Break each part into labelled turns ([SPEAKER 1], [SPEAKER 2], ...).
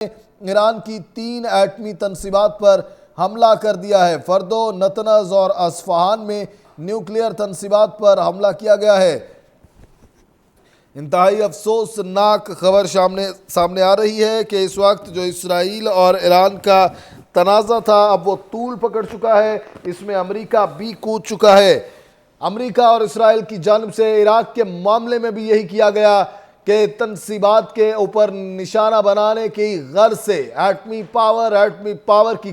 [SPEAKER 1] ایران کی 3 ایٹمی تنصیبات پر حملہ کر دیا ہے۔ فردو، نتنز اور اصفہان میں نیوکلیئر تنصیبات پر حملہ کیا گیا ہے۔ انتہائی افسوسناک خبر سامنے آ رہی ہے کہ اس وقت جو اسرائیل اور ایران کا تنازع تھا اب وہ طول پکڑ چکا ہے، اس میں امریکہ بھی کود چکا ہے۔ امریکہ اور اسرائیل کی جانب سے عراق کے معاملے میں بھی یہی کیا گیا کہ تنصیبات کے اوپر نشانہ بنانے کی غرض سے ایٹمی پاور کی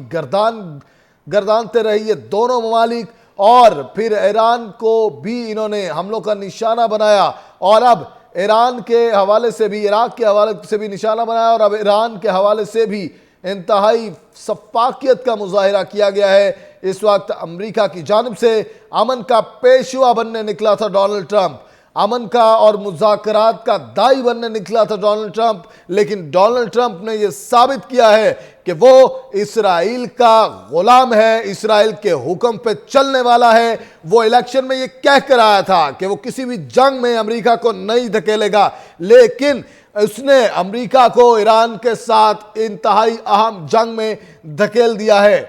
[SPEAKER 1] گردانتے رہی یہ دونوں ممالک، اور پھر ایران کو بھی انہوں نے حملوں کا نشانہ بنایا، اور اب ایران کے حوالے سے بھی، عراق کے حوالے سے بھی نشانہ بنایا، اور اب ایران کے حوالے سے بھی انتہائی سفاکیت کا مظاہرہ کیا گیا ہے۔ اس وقت امریکہ کی جانب سے امن کا پیشوا بننے نکلا تھا ڈونلڈ ٹرمپ، امن کا اور مذاکرات کا داعی بننے نکلا تھا ڈونلڈ ٹرمپ، لیکن ڈونلڈ ٹرمپ نے یہ ثابت کیا ہے کہ وہ اسرائیل کا غلام ہے، اسرائیل کے حکم پہ چلنے والا ہے۔ وہ الیکشن میں یہ کہہ کر آیا تھا کہ وہ کسی بھی جنگ میں امریکہ کو نہیں دھکیلے گا، لیکن اس نے امریکہ کو ایران کے ساتھ انتہائی اہم جنگ میں دھکیل دیا ہے۔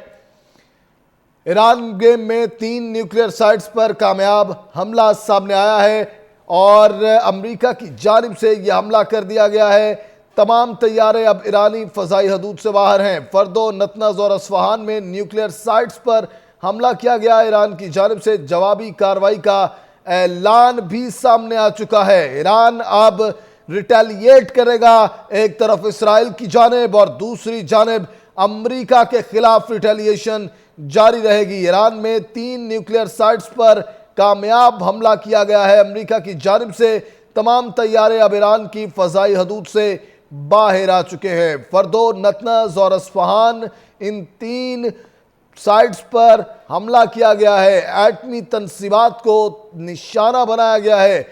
[SPEAKER 1] ایران میں 3 نیوکلیئر سائٹس پر کامیاب حملہ سامنے آیا ہے اور امریکہ کی جانب سے یہ حملہ کر دیا گیا ہے۔ تمام طیارے اب ایرانی فضائی حدود سے باہر ہیں۔ فردو، نتنز اور اصفہان میں نیوکلیئر سائٹس پر حملہ کیا گیا۔ ایران کی جانب سے جوابی کارروائی کا اعلان بھی سامنے آ چکا ہے۔ ایران اب ریٹیلیٹ کرے گا، ایک طرف اسرائیل کی جانب اور دوسری جانب امریکہ کے خلاف ریٹیلیشن جاری رہے گی۔ ایران میں 3 نیوکلیئر سائٹس پر کامیاب حملہ کیا گیا ہے امریکہ کی جانب سے۔ تمام طیارے اب ایران کی فضائی حدود سے باہر آ چکے ہیں۔ فردو، نتنز اور اصفہان، ان 3 سائٹس پر حملہ کیا گیا ہے، ایٹمی تنصیبات کو نشانہ بنایا گیا ہے۔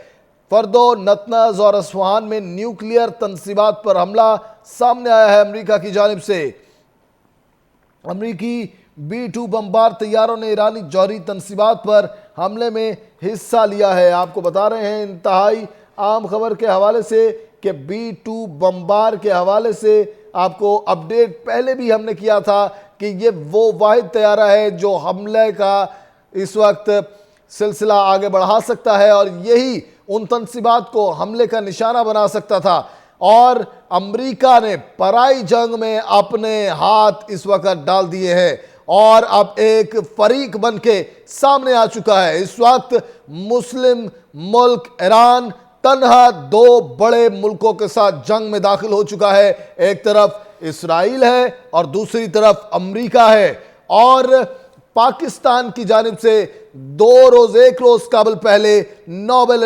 [SPEAKER 1] فردو، نتنز اور اصفہان میں نیوکلیئر تنصیبات پر حملہ سامنے آیا ہے امریکہ کی جانب سے۔ امریکی B-2 بمبار طیاروں نے ایرانی جوہری تنصیبات پر حملے میں حصہ لیا ہے۔ آپ کو بتا رہے ہیں انتہائی عام خبر کے حوالے سے کہ B-2 بمبار کے حوالے سے آپ کو اپڈیٹ پہلے بھی ہم نے کیا تھا کہ یہ وہ واحد طیارہ ہے جو حملے کا اس وقت سلسلہ آگے بڑھا سکتا ہے، اور یہی ان تنصیبات کو حملے کا نشانہ بنا سکتا تھا، اور امریکہ نے پرائی جنگ میں اپنے ہاتھ اس وقت ڈال دیے ہیں اور اب ایک فریق بن کے سامنے آ چکا ہے۔ اس وقت مسلم ملک ایران تنہا 2 بڑے ملکوں کے ساتھ جنگ میں داخل ہو چکا ہے، ایک طرف اسرائیل ہے اور دوسری طرف امریکہ ہے، اور پاکستان کی جانب سے 1 روز قبل پہلے نوبل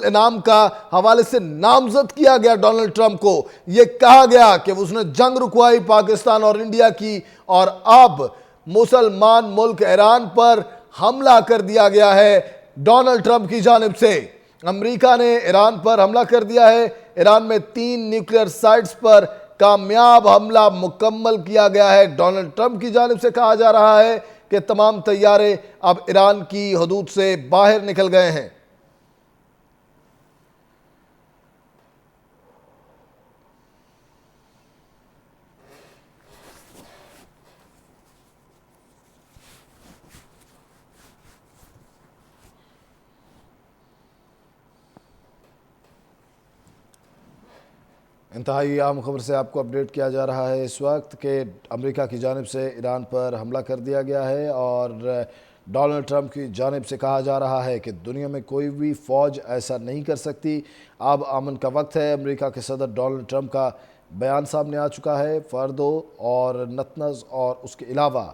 [SPEAKER 1] انعام کا حوالے سے نامزد کیا گیا ڈونلڈ ٹرمپ کو۔ یہ کہا گیا کہ اس نے جنگ رکوائی پاکستان اور انڈیا کی، اور اب مسلمان ملک ایران پر حملہ کر دیا گیا ہے ڈونلڈ ٹرمپ کی جانب سے۔ امریکہ نے ایران پر حملہ کر دیا ہے۔ ایران میں 3 نیوکلیئر سائٹس پر کامیاب حملہ مکمل کیا گیا ہے۔ ڈونلڈ ٹرمپ کی جانب سے کہا جا رہا ہے کہ تمام طیارے اب ایران کی حدود سے باہر نکل گئے ہیں۔ انتہائی عام خبر سے آپ کو اپڈیٹ کیا جا رہا ہے اس وقت کہ امریکہ کی جانب سے ایران پر حملہ کر دیا گیا ہے، اور ڈونلڈ ٹرمپ کی جانب سے کہا جا رہا ہے کہ دنیا میں کوئی بھی فوج ایسا نہیں کر سکتی، اب امن کا وقت ہے۔ امریکہ کے صدر ڈونلڈ ٹرمپ کا بیان سامنے آ چکا ہے۔ فردو اور نتنز اور اس کے علاوہ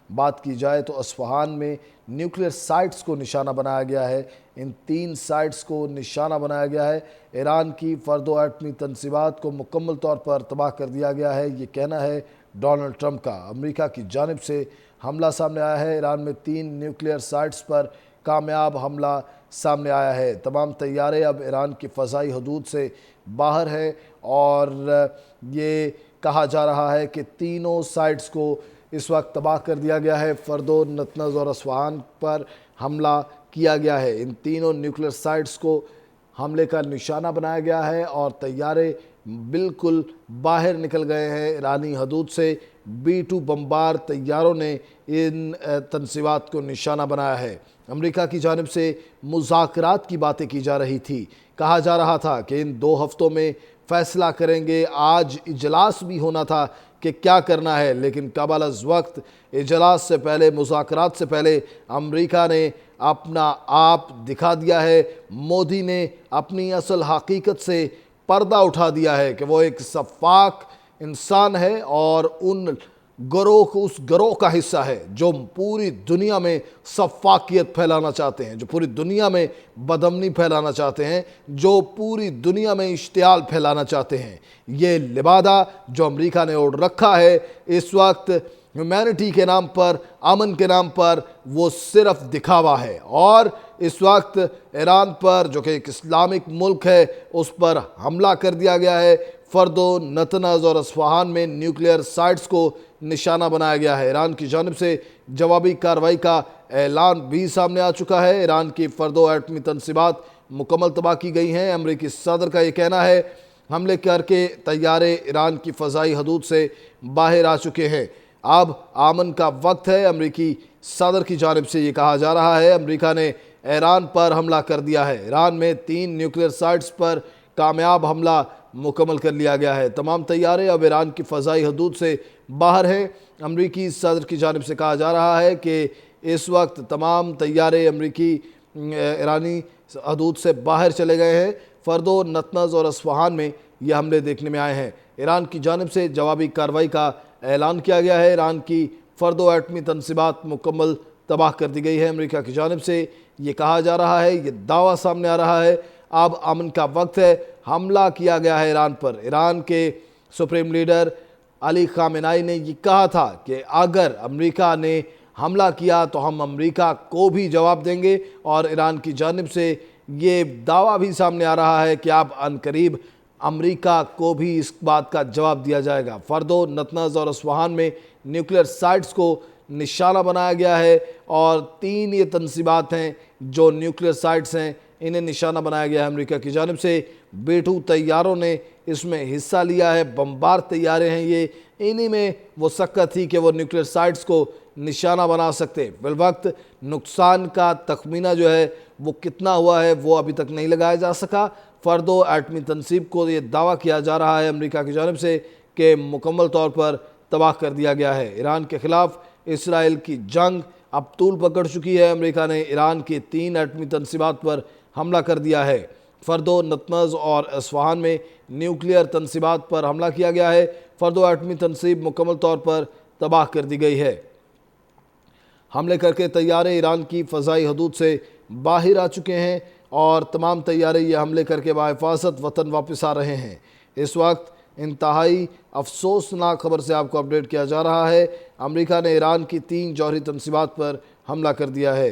[SPEAKER 1] بات کی جائے تو اصفہان میں نیوکلیئر سائٹس کو نشانہ بنایا گیا ہے، ان 3 سائٹس کو نشانہ بنایا گیا ہے۔ ایران کی فردو ایٹمی تنصیبات کو مکمل طور پر تباہ کر دیا گیا ہے، یہ کہنا ہے ڈونلڈ ٹرمپ کا۔ امریکہ کی جانب سے حملہ سامنے آیا ہے۔ ایران میں 3 نیوکلیئر سائٹس پر کامیاب حملہ سامنے آیا ہے۔ تمام طیارے اب ایران کی فضائی حدود سے باہر ہیں، اور یہ کہا جا رہا ہے کہ تینوں سائٹس کو اس وقت تباہ کر دیا گیا ہے۔ فردو، نتنز اور اصفہان پر حملہ کیا گیا ہے۔ ان تینوں نیوکلیئر سائٹس کو حملے کا نشانہ بنایا گیا ہے، اور طیارے بالکل باہر نکل گئے ہیں ایرانی حدود سے۔ B-2 بمبار طیاروں نے ان تنصیبات کو نشانہ بنایا ہے۔ امریکہ کی جانب سے مذاکرات کی باتیں کی جا رہی تھی، کہا جا رہا تھا کہ ان 2 ہفتوں میں فیصلہ کریں گے۔ آج اجلاس بھی ہونا تھا کہ کیا کرنا ہے، لیکن قبل از وقت اجلاس سے پہلے، مذاکرات سے پہلے امریکہ نے اپنا آپ دکھا دیا ہے۔ مودی نے اپنی اصل حقیقت سے پردہ اٹھا دیا ہے کہ وہ ایک سفاک انسان ہے اور اس گروہ کا حصہ ہے جو پوری دنیا میں سفاکیت پھیلانا چاہتے ہیں، جو پوری دنیا میں بدامنی پھیلانا چاہتے ہیں، جو پوری دنیا میں اشتعال پھیلانا چاہتے ہیں۔ یہ لبادہ جو امریکہ نے اوڑھ رکھا ہے اس وقت ہیومینٹی کے نام پر، امن کے نام پر، وہ صرف دکھاوا ہے۔ اور اس وقت ایران پر جو کہ ایک اسلامک ملک ہے اس پر حملہ کر دیا گیا ہے۔ فردو، نتنز اور اصفہان میں نیوکلیئر سائٹس کو نشانہ بنایا گیا ہے۔ ایران کی جانب سے جوابی کارروائی کا اعلان بھی سامنے آ چکا ہے۔ ایران کی فردو ایٹمی تنصیبات مکمل تباہ کی گئی ہیں۔ امریکی صدر کا یہ کہنا ہے حملے کر کے طیارے ایران کی فضائی حدود سے باہر آ چکے ہیں۔ اب امن کا وقت ہے۔ امریکی صدر کی جانب سے یہ کہا جا رہا ہے امریکہ نے ایران پر حملہ کر دیا ہے۔ ایران میں 3 نیوکلیئر سائٹس پر کامیاب حملہ مکمل کر لیا گیا ہے۔ تمام طیارے اب ایران کی فضائی حدود سے باہر ہیں۔ امریکی صدر کی جانب سے کہا جا رہا ہے کہ اس وقت تمام طیارے ایرانی حدود سے باہر چلے گئے ہیں۔ فردو، نتنز اور اصفہان میں یہ حملے دیکھنے میں آئے ہیں۔ ایران کی جانب سے جوابی کارروائی کا اعلان کیا گیا ہے۔ ایران کی فردو ایٹمی تنصیبات مکمل تباہ کر دی گئی ہے۔ امریکہ کی جانب سے یہ کہا جا رہا ہے، یہ دعویٰ سامنے آ رہا ہے اب امن کا وقت ہے۔ حملہ کیا گیا ہے ایران پر۔ ایران کے سپریم لیڈر علی خامنائی نے یہ کہا تھا کہ اگر امریکہ نے حملہ کیا تو ہم امریکہ کو بھی جواب دیں گے، اور ایران کی جانب سے یہ دعویٰ بھی سامنے آ رہا ہے کہ اب عنقریب امریکہ کو بھی اس بات کا جواب دیا جائے گا۔ فردو، نتنز اور اصفہان میں نیوکلیئر سائٹس کو نشانہ بنایا گیا ہے، اور 3 یہ تنصیبات ہیں جو نیوکلیئر سائٹس ہیں، انہیں نشانہ بنایا گیا ہے امریکہ کی جانب سے۔ B-2 طیاروں نے اس میں حصہ لیا ہے، بمبار طیارے ہیں یہ، انہی میں وہ سکت تھی کہ وہ نیوکلیئر سائٹس کو نشانہ بنا سکتے۔ بالوقت نقصان کا تخمینہ جو ہے وہ کتنا ہوا ہے وہ ابھی تک نہیں لگایا جا سکا۔ فردو ایٹمی تنصیب کو یہ دعویٰ کیا جا رہا ہے امریکہ کی جانب سے کہ مکمل طور پر تباہ کر دیا گیا ہے۔ ایران کے خلاف اسرائیل کی جنگ اب طول پکڑ چکی ہے۔ امریکہ نے ایران کی 3 ایٹمی تنصیبات پر حملہ کر دیا ہے۔ فردو، نتنز اور اصفہان میں نیوکلیئر تنصیبات پر حملہ کیا گیا ہے۔ فردو ایٹمی تنصیب مکمل طور پر تباہ کر دی گئی ہے۔ حملے کر کے طیارے ایران کی فضائی حدود سے باہر آ چکے ہیں، اور تمام طیارے یہ حملے کر کے بحفاظت وطن واپس آ رہے ہیں۔ اس وقت انتہائی افسوسناک خبر سے آپ کو اپڈیٹ کیا جا رہا ہے۔ امریکہ نے ایران کی 3 جوہری تنصیبات پر حملہ کر دیا ہے۔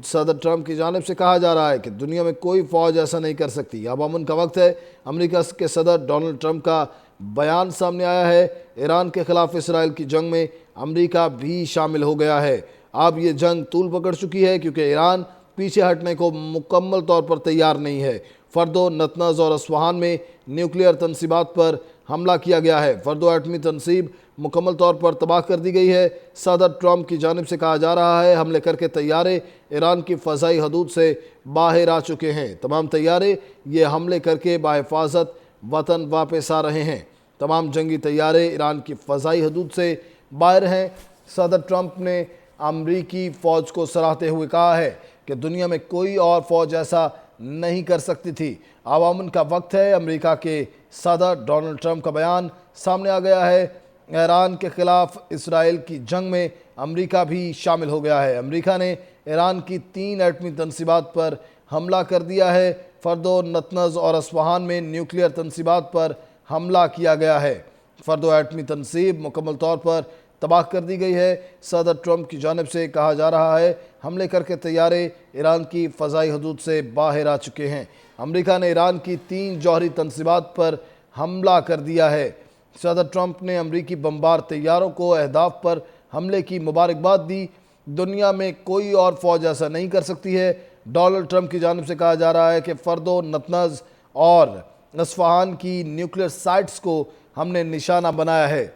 [SPEAKER 1] صدر ٹرمپ کی جانب سے کہا جا رہا ہے کہ دنیا میں کوئی فوج ایسا نہیں کر سکتی، اب امن کا وقت ہے۔ امریکہ کے صدر ڈونلڈ ٹرمپ کا بیان سامنے آیا ہے۔ ایران کے خلاف اسرائیل کی جنگ میں امریکہ بھی شامل ہو گیا ہے۔ اب یہ جنگ طول پکڑ چکی ہے کیونکہ ایران پیچھے ہٹنے کو مکمل طور پر تیار نہیں ہے۔ فردو، نتنز اور اصفہان میں نیوکلیئر تنصیبات پر حملہ کیا گیا ہے۔ فردو ایٹمی تنصیب مکمل طور پر تباہ کر دی گئی ہے۔ صدر ٹرمپ کی جانب سے کہا جا رہا ہے حملے کر کے طیارے ایران کی فضائی حدود سے باہر آ چکے ہیں۔ تمام طیارے یہ حملے کر کے بحفاظت وطن واپس آ رہے ہیں۔ تمام جنگی طیارے ایران کی فضائی حدود سے باہر ہیں۔ صدر ٹرمپ نے امریکی فوج کو سراہتے ہوئے کہا ہے کہ دنیا میں کوئی اور فوج ایسا نہیں کر سکتی تھی۔ اب امن کا وقت ہے۔ امریکہ کے صدر ڈونلڈ ٹرمپ کا بیان سامنے آ گیا ہے۔ ایران کے خلاف اسرائیل کی جنگ میں امریکہ بھی شامل ہو گیا ہے۔ امریکہ نے ایران کی 3 ایٹمی تنصیبات پر حملہ کر دیا ہے۔ فردو، نتنز اور اصفہان میں نیوکلیئر تنصیبات پر حملہ کیا گیا ہے۔ فردو ایٹمی تنصیب مکمل طور پر تباہ کر دی گئی ہے۔ صدر ٹرمپ کی جانب سے کہا جا رہا ہے حملے کر کے طیارے ایران کی فضائی حدود سے باہر آ چکے ہیں۔ امریکہ نے ایران کی 3 جوہری تنصیبات پر حملہ کر دیا ہے۔ صدر ٹرمپ نے امریکی بمبار طیاروں کو اہداف پر حملے کی مبارکباد دی۔ دنیا میں کوئی اور فوج ایسا نہیں کر سکتی ہے۔ ڈونلڈ ٹرمپ کی جانب سے کہا جا رہا ہے کہ فردو، نتنز اور اصفہان کی نیوکلیئر سائٹس کو ہم نے نشانہ بنایا ہے۔